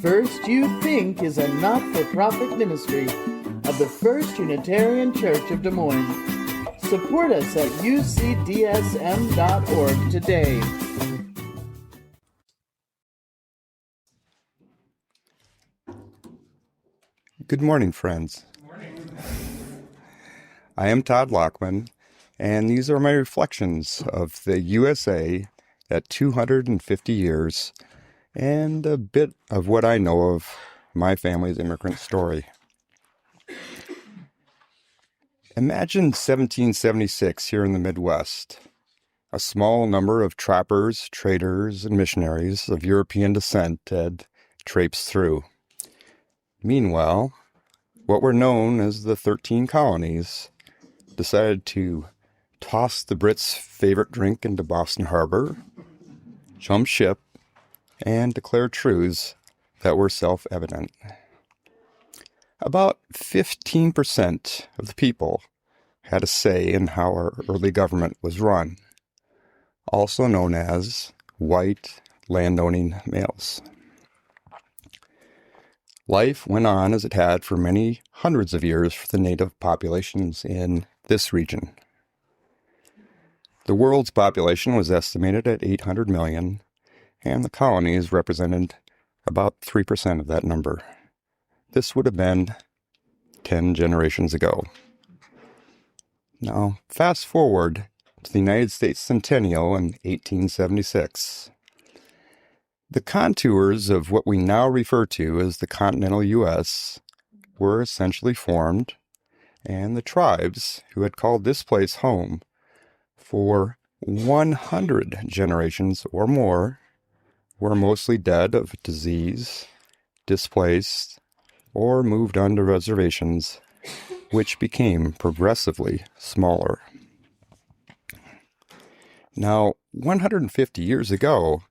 First You Think is a not-for-profit ministry of the First Unitarian Church of Des Moines. Support us at ucdsm.org today. Good morning, friends. Good morning. I am Todd Lockman, and these are my reflections of the USA at 250 years and a bit of what I know of my family's immigrant story. Imagine 1776 here in the Midwest. A small number of trappers, traders, and missionaries of European descent had traipsed through. Meanwhile, what were known as the 13 colonies decided to toss the Brits' favorite drink into Boston Harbor, jump ship, and declare truths that were self-evident. About 15% of the people had a say in how our early government was run, also known as white landowning males. Life went on as it had for many hundreds of years for the native populations in this region. The world's population was estimated at 800 million, and the colonies represented about 3% of that number. This would have been 10 generations ago. Now, fast forward to the United States Centennial in 1876. The contours of what we now refer to as the continental U.S. were essentially formed, and the tribes who had called this place home for 100 generations or more were mostly dead of disease, displaced, or moved on to reservations, which became progressively smaller. Now, 150 years ago,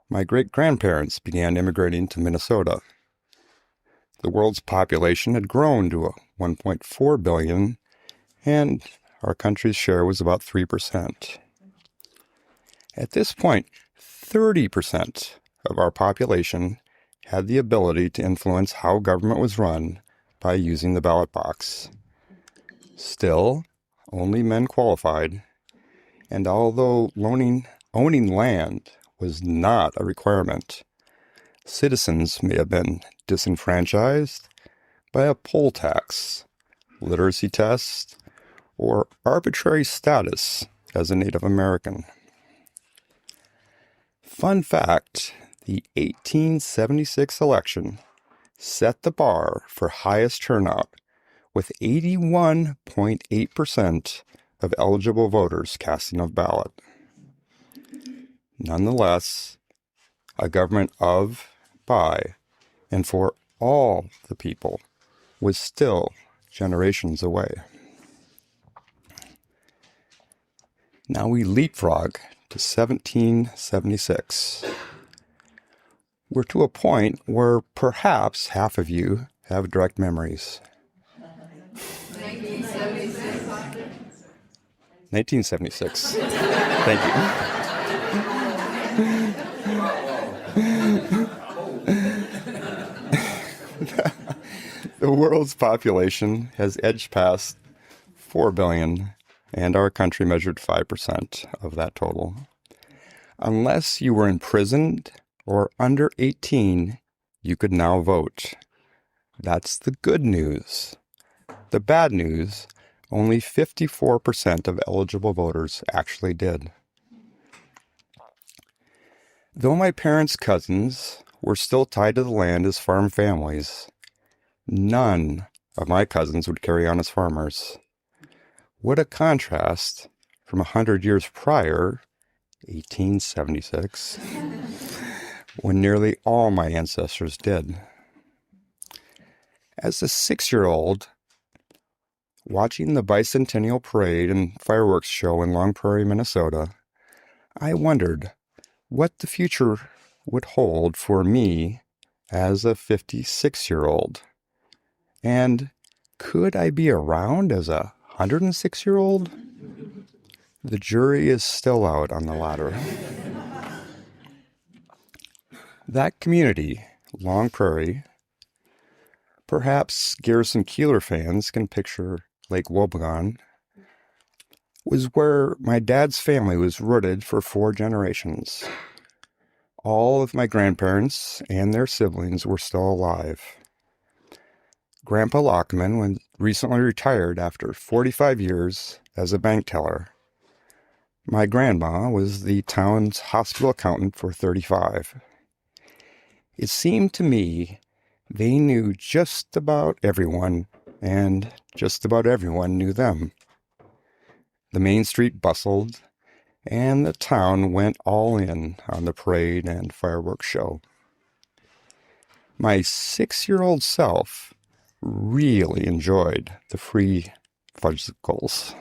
my great-grandparents began immigrating to Minnesota. The world's population had grown to 1.4 billion, and our country's share was about 3%. At this point, 30% of our population had the ability to influence how government was run by using the ballot box. Still, only men qualified, and although owning land was not a requirement, citizens may have been disenfranchised by a poll tax, literacy test, or arbitrary status as a Native American. Fun fact, the 1876 election set the bar for highest turnout with 81.8% of eligible voters casting a ballot. Nonetheless, a government of, by, and for all the people was still generations away. Now we leapfrog to 1776. We're to a point where perhaps half of you have direct memories. 1976. Thank you. The world's population has edged past 4 billion, and our country measured 5% of that total. Unless you were imprisoned or under 18, you could now vote. That's the good news. The bad news, only 54% of eligible voters actually did. Though my parents' cousins were still tied to the land as farm families, none of my cousins would carry on as farmers. What a contrast from 100 years prior, 1876, when nearly all my ancestors did. As a 6-year-old, watching the bicentennial parade and fireworks show in Long Prairie, Minnesota, I wondered what the future would hold for me as a 56-year-old. And could I be around as a 106-year-old? The jury is still out on the latter. That community Long Prairie, perhaps Garrison Keillor fans can picture Lake Wobegon, was where my dad's family was rooted for 4 generations. All of my grandparents and their siblings were still alive. Grandpa Lockman recently retired after 45 years as a bank teller. My grandma was the town's hospital accountant for 35. It seemed to me they knew just about everyone, and just about everyone knew them. The main street bustled, and the town went all in on the parade and fireworks show. My 6-year-old self really enjoyed the free fudgesicles.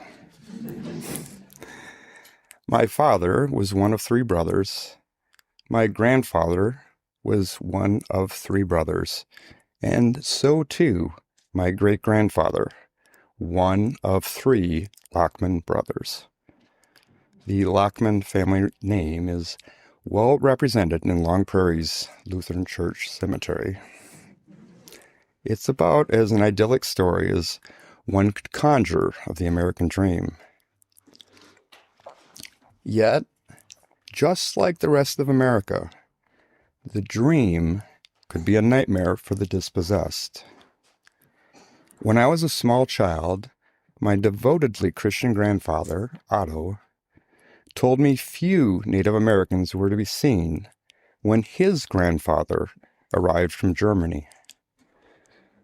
My father was one of 3 brothers. My grandfather was one of 3 brothers, and so too my great-grandfather, one of 3 Lockman brothers. The Lockman family name is well represented in Long Prairie's Lutheran Church Cemetery. It's about as an idyllic story as one could conjure of the American dream. Yet, just like the rest of America, the dream could be a nightmare for the dispossessed. When I was a small child, my devotedly Christian grandfather, Otto, told me few Native Americans were to be seen when his grandfather arrived from Germany.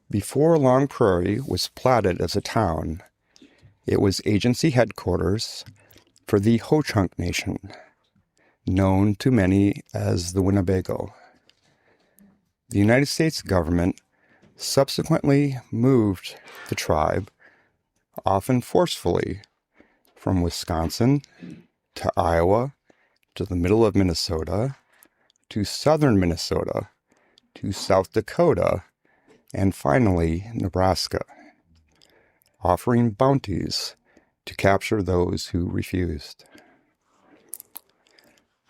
Before Long Prairie was platted as a town, it was agency headquarters for the Ho-Chunk Nation, known to many as the Winnebago. The United States government subsequently moved the tribe, often forcefully, from Wisconsin to Iowa, to the middle of Minnesota, to southern Minnesota, to South Dakota, and finally Nebraska, offering bounties to capture those who refused.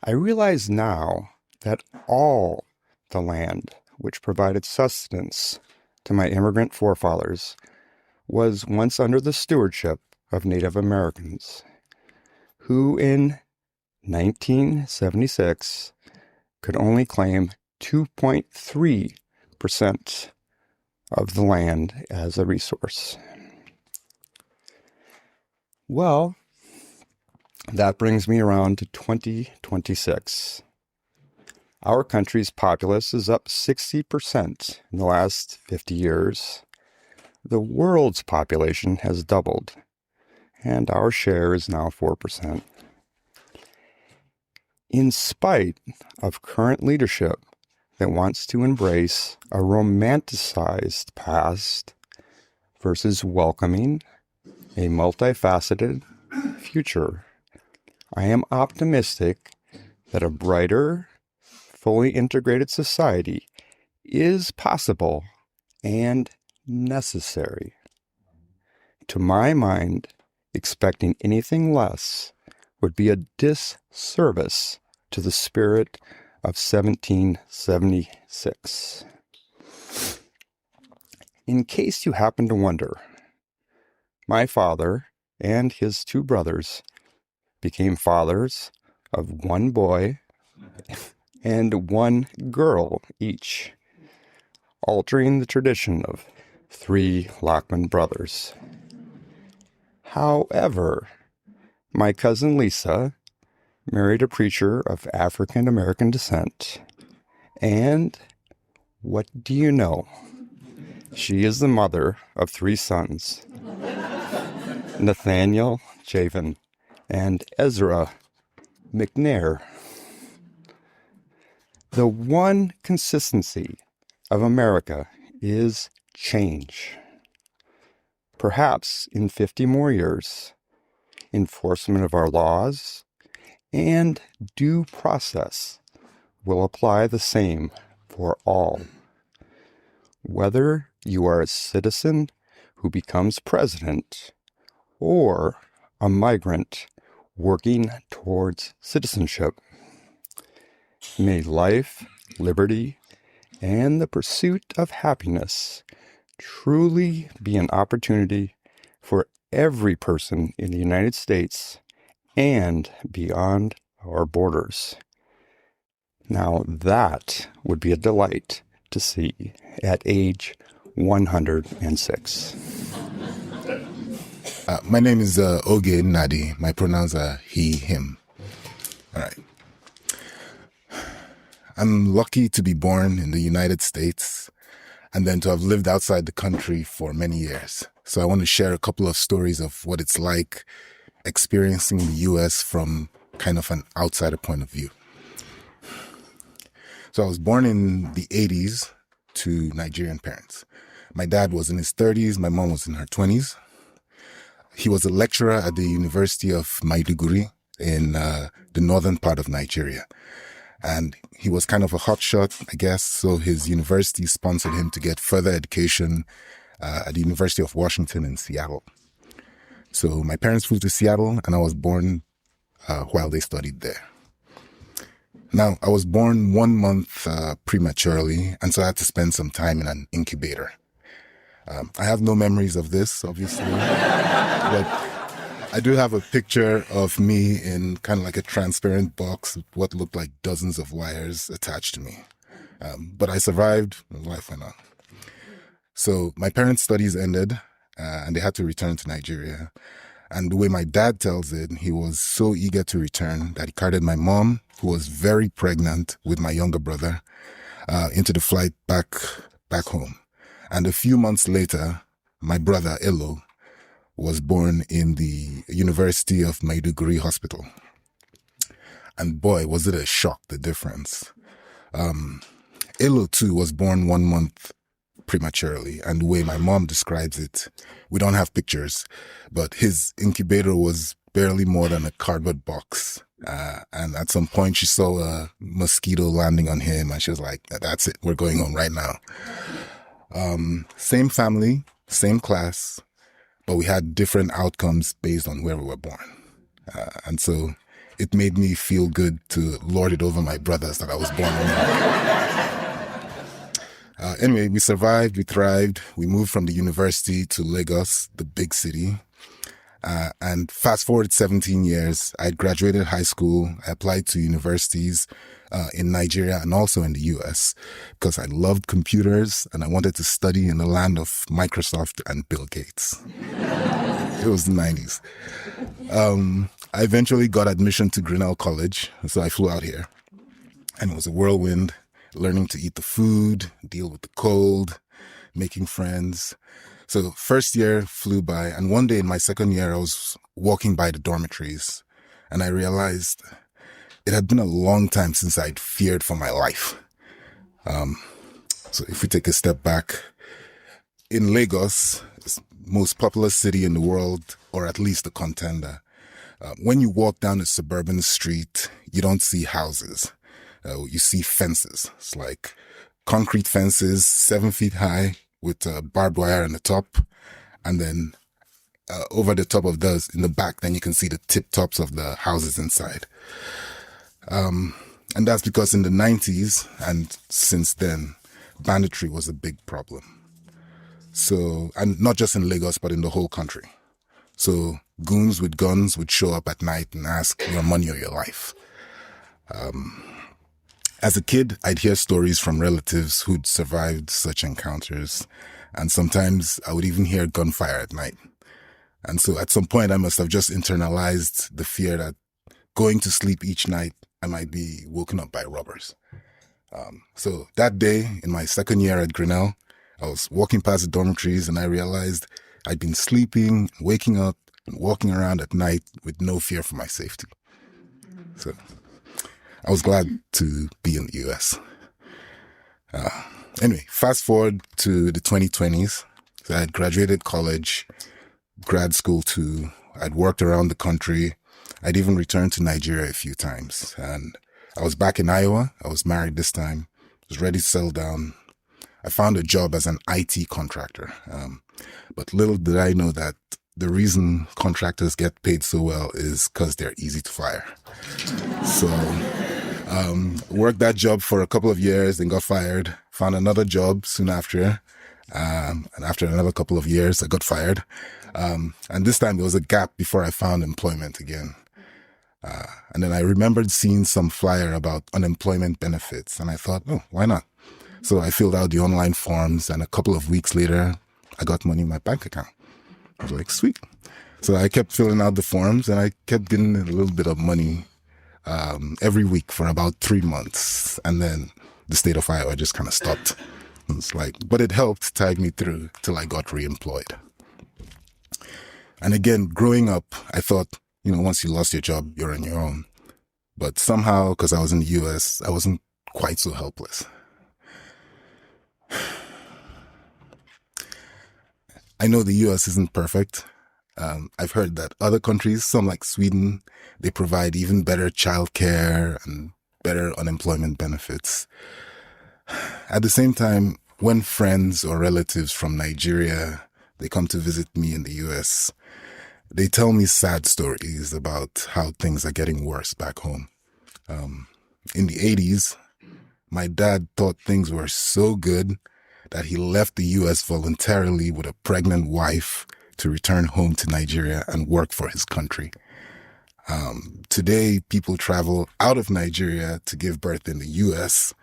I realize now that all the land which provided sustenance to my immigrant forefathers was once under the stewardship of Native Americans, who in 1976 could only claim 2.3% of the land as a resource. Well, that brings me around to 2026. Our country's populace is up 60% in the last 50 years. The world's population has doubled, and our share is now 4%. In spite of current leadership that wants to embrace a romanticized past versus welcoming a multifaceted future, I am optimistic that a brighter, fully integrated society is possible and necessary. To my mind, expecting anything less would be a disservice to the spirit of 1776. In case you happen to wonder, my father and his 2 brothers became fathers of 1 boy and 1 girl each, altering the tradition of 3 Lockman brothers. However, my cousin Lisa married a preacher of African American descent, and what do you know? She is the mother of 3 sons, Nathaniel Javen and Ezra McNair. The one consistency of America is change. Perhaps in 50 more years, enforcement of our laws and due process will apply the same for all. Whether you are a citizen who becomes president or a migrant working towards citizenship, may life, liberty, and the pursuit of happiness truly be an opportunity for every person in the United States and beyond our borders. Now that would be a delight to see at age 106. My name is Oge N. My pronouns are he, him. All right. I'm lucky to be born in the United States and then to have lived outside the country for many years. So I want to share a couple of stories of what it's like experiencing the U.S. from kind of an outsider point of view. So I was born in the 80s to Nigerian parents. My dad was in his 30s. My mom was in her 20s. He was a lecturer at the University of Maiduguri in the northern part of Nigeria. And he was kind of a hotshot, I guess, so his university sponsored him to get further education at the University of Washington in Seattle. So my parents flew to Seattle, and I was born while they studied there. Now, I was born 1 month prematurely, and so I had to spend some time in an incubator. I have no memories of this, obviously, but I do have a picture of me in kind of like a transparent box with what looked like dozens of wires attached to me. But I survived, and life went on. So my parents' studies ended, and they had to return to Nigeria. And the way my dad tells it, he was so eager to return that he carted my mom, who was very pregnant with my younger brother, into the flight back home. And a few months later, my brother, Elo, was born in the University of Maiduguri Hospital. And boy, was it a shock, the difference. Elo, too, was born 1 month prematurely. And the way my mom describes it, we don't have pictures, but his incubator was barely more than a cardboard box. And at some point, she saw a mosquito landing on him, and she was like, that's it, we're going home right now. Same family, same class, but we had different outcomes based on where we were born. And so it made me feel good to lord it over my brothers that I was born in. Anyway, we survived, we thrived. We moved from the university to Lagos, the big city. And fast forward 17 years, I graduated high school. I applied to universities in Nigeria and also in the US because I loved computers and I wanted to study in the land of Microsoft and Bill Gates. It was the 90s. I eventually got admission to Grinnell College, so I flew out here. And it was a whirlwind, learning to eat the food, deal with the cold, making friends. So first year flew by, and one day in my second year, I was walking by the dormitories, and I realized it had been a long time since I'd feared for my life. So if we take a step back, in Lagos, the most populous city in the world, or at least a contender, when you walk down a suburban street, you don't see houses. You see fences. It's like concrete fences, 7 feet high, with barbed wire on the top, and then over the top of those in the back, then you can see the tip tops of the houses inside. And that's because in the 90s and since then, banditry was a big problem. So, and not just in Lagos, but in the whole country. So goons with guns would show up at night and ask your money or your life. As a kid, I'd hear stories from relatives who'd survived such encounters, and sometimes I would even hear gunfire at night. And so at some point, I must have just internalized the fear that going to sleep each night, I might be woken up by robbers. So that day, in my second year at Grinnell, I was walking past the dormitories and I realized I'd been sleeping, waking up, and walking around at night with no fear for my safety. So I was glad to be in the U.S. Anyway, fast forward to the 2020s. So I had graduated college, grad school too. I'd worked around the country. I'd even returned to Nigeria a few times. And I was back in Iowa. I was married this time. I was ready to settle down. I found a job as an IT contractor. But little did I know that the reason contractors get paid so well is because they're easy to fire. So worked that job for a couple of years, then got fired. found another job soon after. And after another couple of years, I got fired. And this time there was a gap before I found employment again. And then I remembered seeing some flyer about unemployment benefits. And I thought, oh, why not? So I filled out the online forms, and a couple of weeks later, I got money in my bank account. I was like, sweet. So I kept filling out the forms, and I kept getting a little bit of money every week for about 3 months. And then the state of Iowa just kind of stopped. It's like, but it helped tide me through till I got reemployed. And again, growing up, I thought, once you lost your job, you're on your own. But somehow, because I was in the US, I wasn't quite so helpless. I know the US isn't perfect. I've heard that other countries, some like Sweden, they provide even better childcare and better unemployment benefits. At the same time, when friends or relatives from Nigeria, they come to visit me in the US, they tell me sad stories about how things are getting worse back home. In the 80s, my dad thought things were so good that he left the US voluntarily with a pregnant wife to return home to Nigeria and work for his country. Today, people travel out of Nigeria to give birth in the US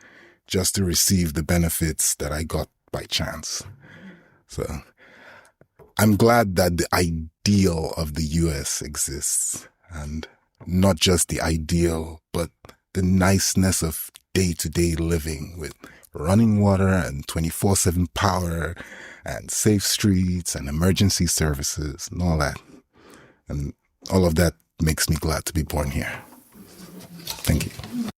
just to receive the benefits that I got by chance. So I'm glad that the ideal of the US exists, and not just the ideal, but the niceness of day-to-day living with running water and 24/7 power and safe streets and emergency services and all that. And all of that makes me glad to be born here. Thank you.